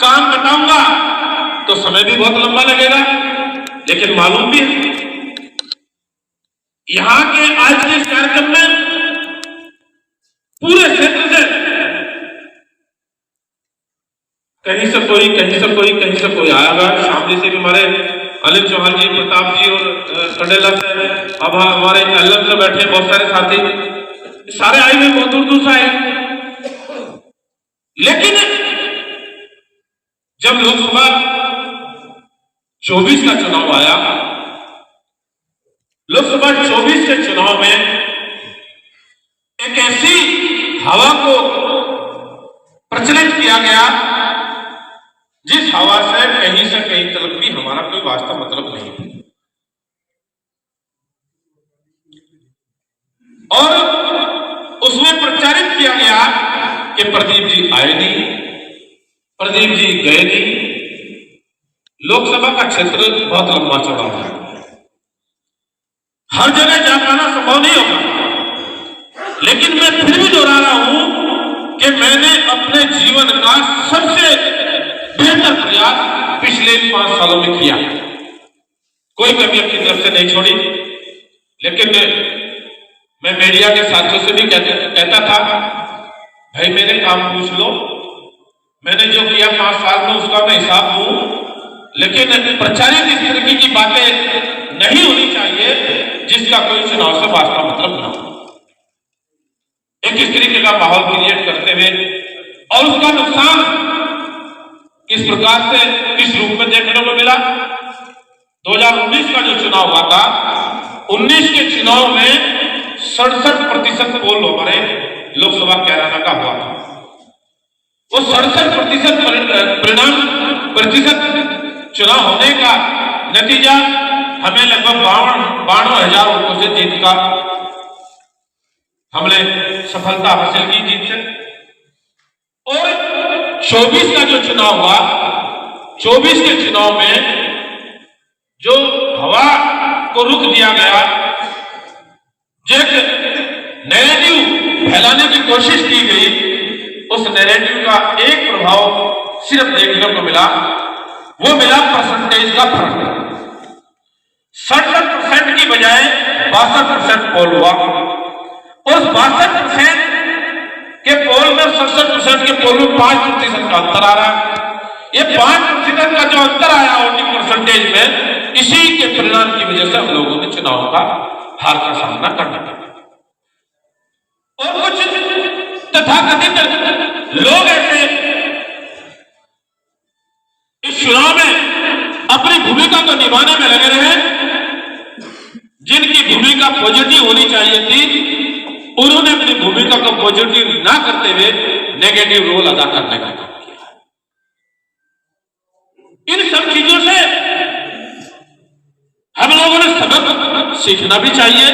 काम बताऊंगा तो समय भी बहुत लंबा लगेगा, लेकिन मालूम भी है यहां के आज के इस कार्यक्रम में पूरे क्षेत्र से कहीं से कोई कहीं से कोई कहीं से कोई आएगा। शामली से भी हमारे अनिल चौहान जी, प्रताप जी और कंडेला से, अब हमारे एलएम से बैठे बहुत सारे साथी, सारे आए हुए बहुत दूर दूर से आए। लेकिन जब लोकसभा 24 का चुनाव आया, लोकसभा 24 के चुनाव में एक ऐसी हवा को प्रचलित किया गया जिस हवा से कहीं तरफ भी हमारा कोई वास्तव मतलब नहीं, और उसमें प्रचारित किया गया कि प्रदीप जी आए नहीं, प्रदीप जी गए नहीं। लोकसभा का क्षेत्र बहुत लंबा चौड़ा है, हर जगह जा पाना संभव नहीं होगा, लेकिन मैं फिर भी दोहरा रहा हूं कि मैंने अपने जीवन का सबसे बेहतर प्रयास पिछले 5 सालों में किया, कोई कमी अपनी तरफ से नहीं छोड़ी। लेकिन मैं मीडिया के साथियों से भी कहता था, भाई मेरे काम पूछ लो, मैंने जो किया 5 साल में उसका मैं हिसाब दूं, लेकिन प्रचारित इस तरीके की बातें नहीं होनी चाहिए जिसका कोई चुनाव से वास्तव मतलब ना हो। एक इस तरीके का माहौल क्रिएट करते हुए, और उसका नुकसान किस प्रकार से किस रूप में देखने को मिला। 2019 का जो चुनाव हुआ था, 19 के चुनाव में 67% पोल हमारे लोकसभा कैराना का हुआ था। वो 67% प्रतिशत चुनाव होने का नतीजा हमें लगभग 52,000 वोटों से जीत का हमने सफलता हासिल की जीत से। और 24 का जो चुनाव हुआ, 24 के चुनाव में जो हवा को रुख दिया गया, जो नैरेटिव फैलाने की कोशिश की गई, उस नैरेटिव का एक प्रभाव सिर्फ देखने को मिला, वो मिला परसेंटेज का फर्क। 67% की बजाय 62% पोल हुआ। उस 62% के पोल में 67% के पोल में 5% का अंतर आ रहा है। ये 5% का जो अंतर आया वोटिंग परसेंटेज में, इसी के परिणाम की वजह से हम लोगों ने चुनाव का हार का सामना करना पड़ा। और कुछ तथाकथित लोग ऐसे इस चुनाव में अपनी भूमिका को निभाने में लगे रहे, जिनकी भूमिका पॉजिटिव होनी चाहिए थी, उन्होंने अपनी भूमिका को पॉजिटिव ना करते हुए नेगेटिव रोल अदा करने का काम किया। इन सब चीजों से हम लोगों ने सबक सीखना भी चाहिए।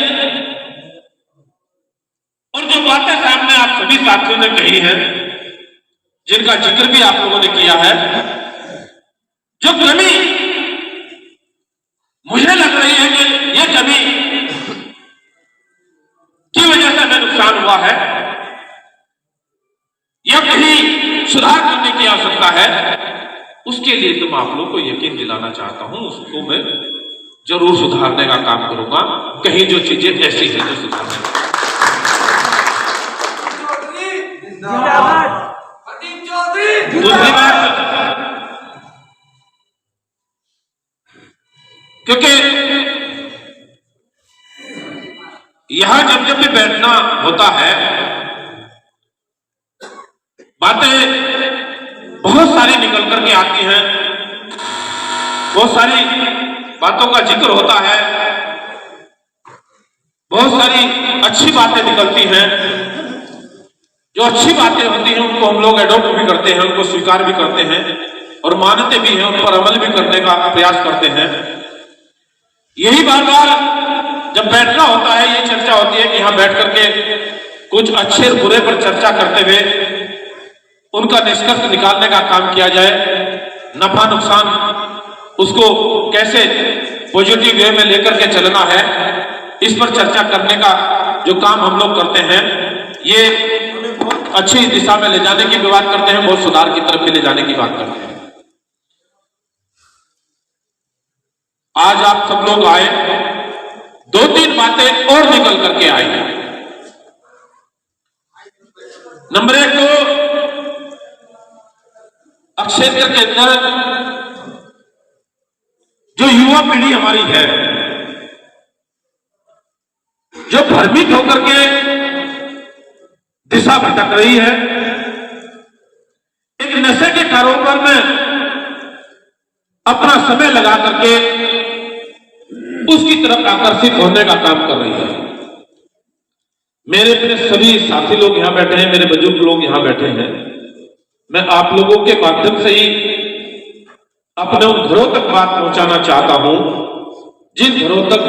और जो बातें सामने आप सभी साथियों ने कही हैं, जिनका जिक्र भी आप लोगों ने किया है, जो कमी मुझे लग रही है कि यह कमी की वजह से हमें नुकसान हुआ है, या कहीं सुधार करने की आवश्यकता है, उसके लिए तो मैं आप लोगों को यकीन दिलाना चाहता हूं, उसको मैं जरूर सुधारने का काम करूंगा। कहीं जो चीजें ऐसी हैं जो सुधारने दूसरी बात, क्योंकि यहां जब भी बैठना होता है, बातें बहुत सारी निकल करके आती हैं, बहुत सारी बातों का जिक्र होता है, बहुत सारी अच्छी बातें निकलती हैं। जो अच्छी बातें होती हैं उनको हम लोग एडॉप्ट भी करते हैं, उनको स्वीकार भी करते हैं और मानते भी हैं, उन पर अमल भी करने का प्रयास करते हैं। यही बार बार जब बैठना होता है, ये चर्चा होती है कि यहां बैठ करके कुछ अच्छे बुरे पर चर्चा करते हुए उनका निष्कर्ष निकालने का काम किया जाए, नफा नुकसान उसको कैसे पॉजिटिव वे में लेकर के चलना है, इस पर चर्चा करने का जो काम हम लोग करते हैं, ये अच्छी दिशा में ले जाने की भी बात करते हैं, बहुत सुधार की तरफ भी ले जाने की बात करते हैं। आज आप सब लोग आए, 2-3 बातें और निकल करके आई हैं। नंबर 1 तो क्षेत्र के अंदर जो युवा पीढ़ी हमारी है, जो भ्रमित होकर के दिशा भटक रही है, एक नशे के कारोबार में अपना समय लगा करके उसकी तरफ आकर्षित होने का काम कर रही है। मेरे अपने सभी साथी लोग यहां बैठे हैं, मेरे बुजुर्ग लोग यहां बैठे हैं, मैं आप लोगों के माध्यम से ही अपने उन घरों तक बात पहुंचाना चाहता हूं जिन घरों तक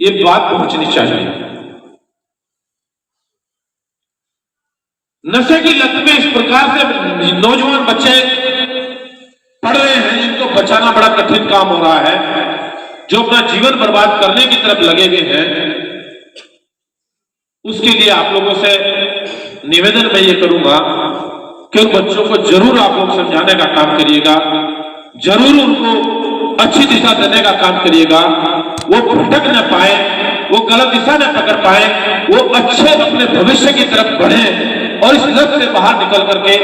ये बात पहुंचनी चाहिए। नशे की लत में इस प्रकार से नौजवान बच्चे पढ़ रहे हैं जिनको बचाना बड़ा कठिन काम हो रहा है, जो अपना जीवन बर्बाद करने की तरफ लगे हुए हैं। उसके लिए आप लोगों से निवेदन मैं ये करूंगा कि उन बच्चों को जरूर आप लोग समझाने का काम करिएगा, जरूर उनको अच्छी दिशा देने का काम करिएगा, वो भटक न पाए, वो गलत दिशा न पकड़ पाए, वो अच्छे अपने भविष्य की तरफ बढ़े और इस लत से बाहर निकल करके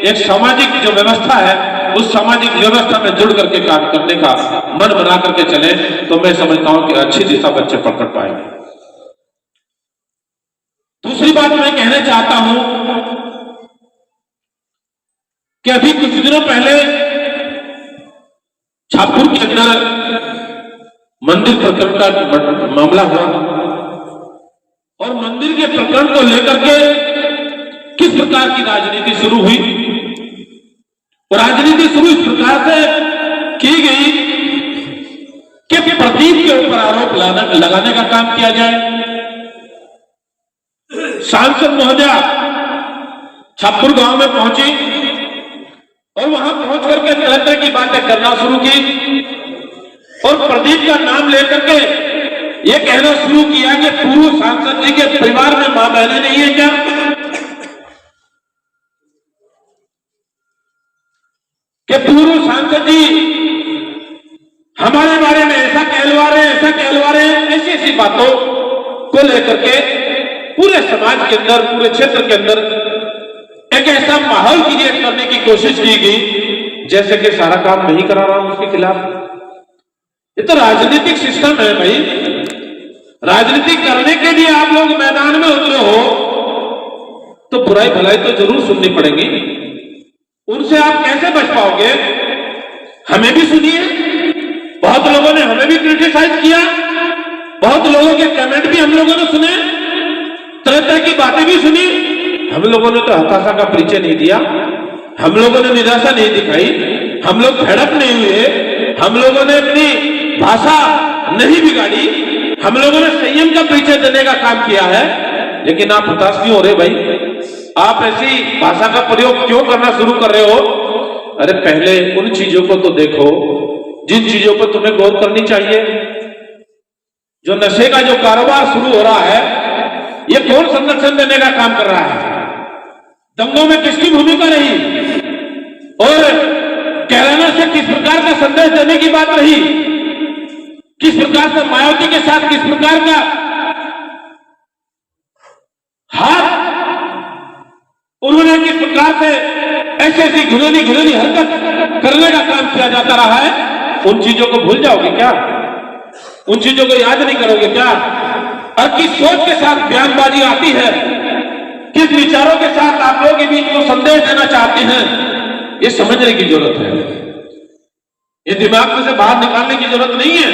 एक सामाजिक जो व्यवस्था है उस सामाजिक व्यवस्था में जुड़ करके काम करने का मन बना करके चले, तो मैं समझता हूं कि अच्छी दिशा बच्चे पकड़ पाएंगे। दूसरी बात मैं कहना चाहता हूं कि अभी कुछ दिनों पहले छापुर के अंदर मंदिर प्रकरण का मामला हुआ और मंदिर के प्रकरण को लेकर के किस प्रकार की राजनीति शुरू हुई। राजनीति शुरू इस प्रकार से की गई कि प्रदीप के ऊपर आरोप लगाने का काम किया जाए। सांसद महोदया छापुर गांव में पहुंची और वहां पहुंच करके तरह तरह की बातें करना शुरू की और प्रदीप का नाम लेकर के ये कहना शुरू किया कि पूर्व सांसद जी के परिवार में मां बहनें नहीं है क्या, कि पूर्व सांसद जी हमारे बारे में ऐसा कहलवा रहे हैं, ऐसी ऐसी बातों को लेकर के पूरे समाज के अंदर, पूरे क्षेत्र के अंदर एक ऐसा माहौल क्रिएट करने की कोशिश की गई जैसे कि सारा काम नहीं करा रहा हूं उसके खिलाफ। ये तो राजनीतिक सिस्टम है भाई, राजनीति करने के लिए आप लोग मैदान में उतरे हो तो बुराई भलाई तो जरूर सुननी पड़ेगी, उनसे आप कैसे बच पाओगे। हमें भी सुनिए, बहुत लोगों ने हमें भी क्रिटिसाइज किया, बहुत लोगों के कमेंट भी हम लोगों ने सुने, तरह तरह की बातें भी सुनी। हम लोगों ने तो हताशा का परिचय नहीं दिया, हम लोगों ने निराशा नहीं दिखाई, हम लोग फेडअप नहीं हुए, हम लोगों ने अपनी भाषा नहीं बिगाड़ी, हम लोगों ने संयम का परिचय देने का काम किया है। लेकिन आप हताश क्यों हो रहे भाई, आप ऐसी भाषा का प्रयोग क्यों करना शुरू कर रहे हो। अरे पहले उन चीजों को तो देखो जिन चीजों पर तुम्हें गौर करनी चाहिए। जो नशे का जो कारोबार शुरू हो रहा है, ये कौन संरक्षण देने का काम कर रहा है, दंगों में किसकी भूमिका रही और कैराना से किस प्रकार का संदेश देने की बात रही, किस प्रकार से मायावती के साथ किस प्रकार का हाथ उन्होंने किस प्रकार से ऐसी ऐसी घिनौनी हरकत करने का काम किया जाता रहा है। उन चीजों को भूल जाओगे क्या, उन चीजों को याद नहीं करोगे क्या, और किस सोच के साथ बयानबाजी आती है, किस विचारों के साथ आप लोगों के बीच में संदेश देना चाहते हैं, ये समझने की जरूरत है। ये दिमाग में से बाहर निकालने की जरूरत नहीं है,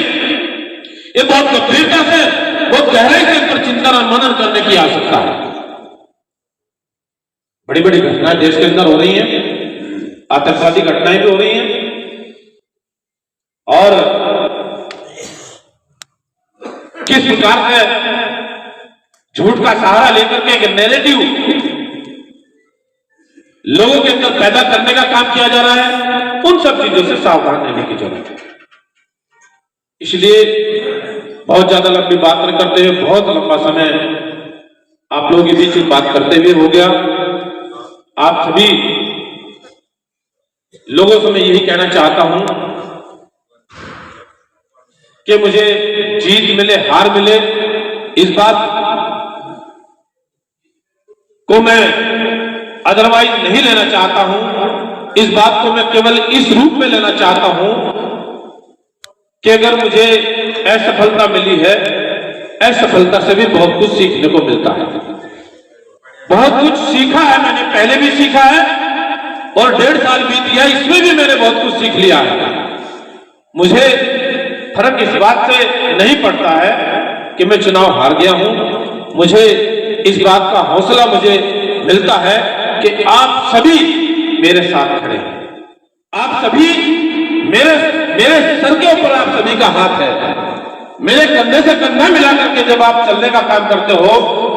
ये बहुत गंभीरता से, बहुत गहराई से इन पर चिंतन और मनन करने की आवश्यकता है। बड़ी बड़ी घटनाएं देश के अंदर हो रही हैं, आतंकवादी घटनाएं भी हो रही हैं और किस प्रकार से झूठ का सहारा लेकर के एक नैरेटिव लोगों के अंदर पैदा करने का काम किया जा रहा है, उन सब चीजों से सावधान रहने की जरूरत है। इसलिए बहुत ज्यादा लंबी बात न करते हुए, बहुत लंबा समय आप लोगों के बीच बात करते हुए हो गया। आप सभी लोगों से मैं यही कहना चाहता हूं कि मुझे जीत मिले हार मिले, इस बात को मैं अदरवाइज नहीं लेना चाहता हूं। इस बात को मैं केवल इस रूप में लेना चाहता हूं कि अगर मुझे असफलता मिली है, असफलता से भी बहुत कुछ सीखने को मिलता है। बहुत कुछ सीखा है मैंने, पहले भी सीखा है और 1.5 साल बीत गया, इसमें भी मैंने बहुत कुछ सीख लिया है। मुझे फर्क इस बात से नहीं पड़ता है कि मैं चुनाव हार गया हूं। मुझे इस बात का हौसला मुझे मिलता है कि आप सभी मेरे साथ खड़े हैं। आप सभी मेरे सर के ऊपर आप सभी का हाथ है। मेरे कंधे से कंधा मिला करके जब आप चलने का काम करते हो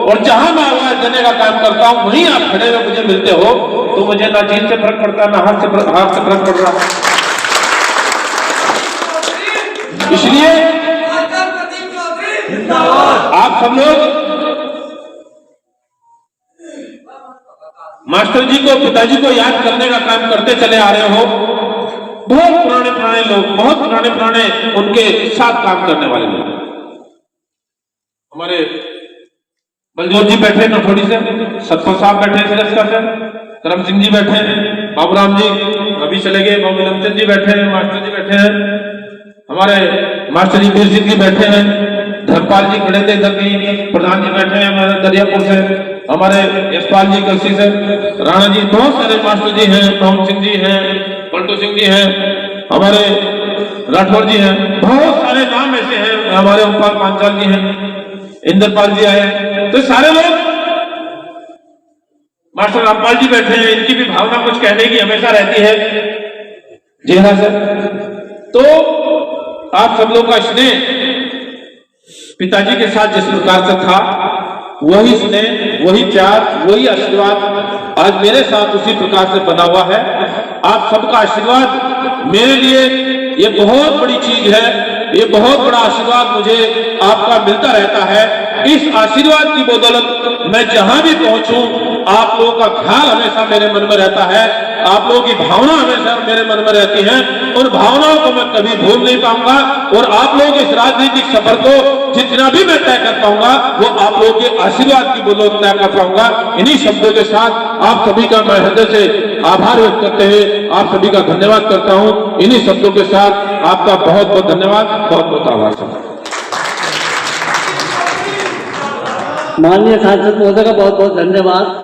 और जहां मैं आवाज देने का काम करता हूं वहीं आप खड़े हुए मुझे मिलते हो, तो मुझे ना जीत से फर्क पड़ता, ना हार से फर्क पड़ रहा। इसलिए आप सब लोग मास्टर जी को, पिताजी को याद करने का काम करते चले आ रहे हो। बहुत पुराने लोग, बहुत पुराने उनके साथ काम करने वाले लोग, हमारे बलजोत जी बैठे नथोड़ी से, सतपाल साहब बैठे सिरस्का से, करम सिंह जी बैठे हैं, बाबूराम जी अभी चले गए, बाबू लमचंद जी बैठे हैं, मास्टर जी बैठे हैं, हमारे मास्टर जी बीर सिंह जी बैठे हैं, धर्मपाल जी खड़े थे इधर की, प्रधान जी बैठे हैं हमारे दरियापुर से, हमारे यशपाल जी कलसी से, राणा जी, बहुत सारे मास्टर जी हैं, मोहन सिंह जी हैं, पलटू सिंह जी हैं, हमारे राठौर जी हैं, बहुत सारे नाम ऐसे हैं, हमारे ओमपाल पांचाल जी हैं, इंद्रपाल जी आए, तो सारे लोग, मास्टर रामपाल जी बैठे हैं, इनकी भी भावना कुछ कहने की हमेशा रहती है। जी हाँ सर। तो आप सब लोग का स्नेह पिताजी के साथ जिस प्रकार से था, वही स्नेह, वही प्यार, वही आशीर्वाद आज मेरे साथ उसी प्रकार से बना हुआ है। आप सबका आशीर्वाद मेरे लिए ये बहुत बड़ी चीज है, ये बहुत बड़ा आशीर्वाद मुझे आपका मिलता रहता है। इस आशीर्वाद की बदौलत मैं जहां भी पहुंचूं, आप लोगों का ख्याल हमेशा मेरे मन में रहता है, आप लोगों की भावना हमेशा मेरे मन में रहती है। उन भावनाओं को मैं कभी भूल नहीं पाऊंगा और आप लोगों के इस राजनीतिक सफर को जितना भी मैं तय कर पाऊंगा, वो आप लोगों के आशीर्वाद की बदौलत तय कर पाऊंगा। इन्हीं शब्दों के साथ आप सभी का मैं हृदय से आभार व्यक्त करते हुए आप सभी का धन्यवाद करता हूं। इन्हीं शब्दों के साथ आपका बहुत बहुत धन्यवाद, बहुत बहुत आभार। माननीय सांसद महोदय का बहुत बहुत धन्यवाद।